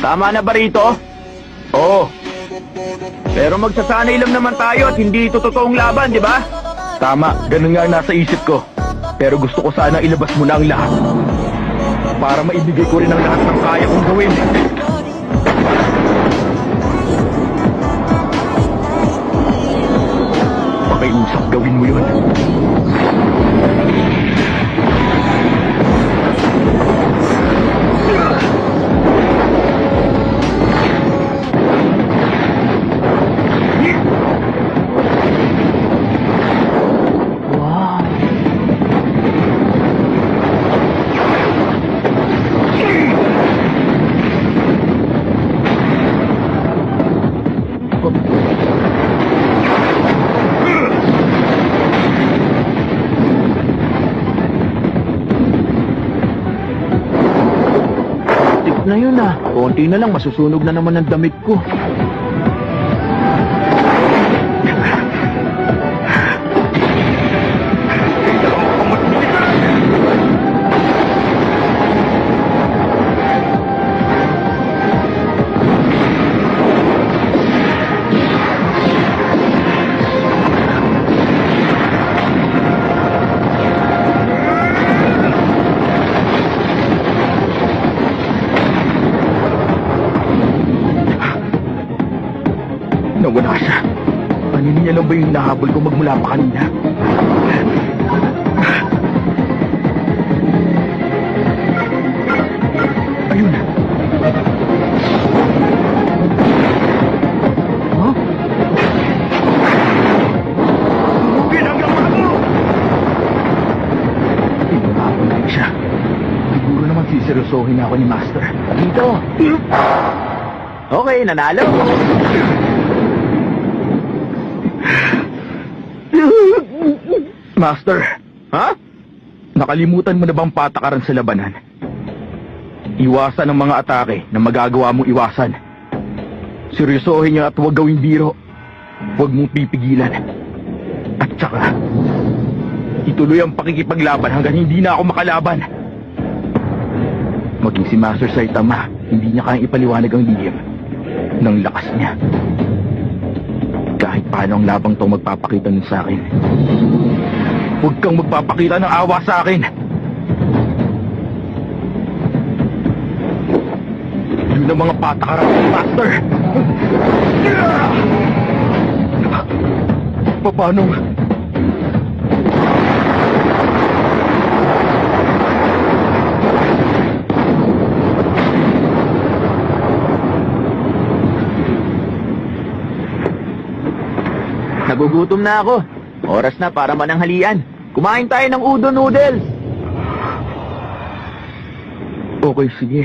Tama na ba rito? Oo. Pero magsasanay lang naman tayo at hindi ito totoong laban, di ba? Tama, ganun nga ang nasa isip ko. Pero gusto ko sana ilabas mo na ang lahat. Para maibigay ko rin ang lahat ng kaya kong gawin. Pakiusap gawin mo yun. Na yun ah. Konti na lang, masusunog na naman ang damit ko. Nawala siya. Paninin niya lang ba yung nahabol ko magmula pa kanina? Ayun na. Huh? Ginagawa mo! Inahabol lang siya. Siguro naman siseryosohin ako ni Master. Dito! Okay, nanalo! Master, ha? Nakalimutan mo na bang patakaran sa labanan? Iwasan ang mga atake na magagawa mong iwasan. Seryosohin niya at huwag gawing biro. Huwag mong pipigilan. At saka, ituloy ang pakikipaglaban hanggang hindi na ako makalaban. Maging si Master Saitama, hindi niya kayang ipaliwanag ang lihim ng lakas niya. Kahit paano ang labang to magpapakita nun sa akin. Huwag kang magpapakita ng awa sa akin. Yun ang mga patakaran ng Master. Paano? Nagugutom na ako. Oras na para mananghalian. Kumain tayo ng udon noodles. Okay, sige.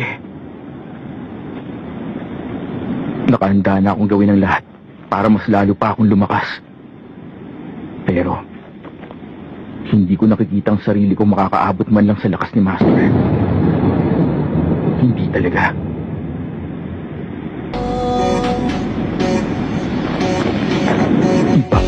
Nakahanda na akong gawin ang lahat para mas lalo pa akong lumakas. Pero, hindi ko nakikita ang sarili ko makakaabot man lang sa lakas ni Master. Hindi talaga. Iba.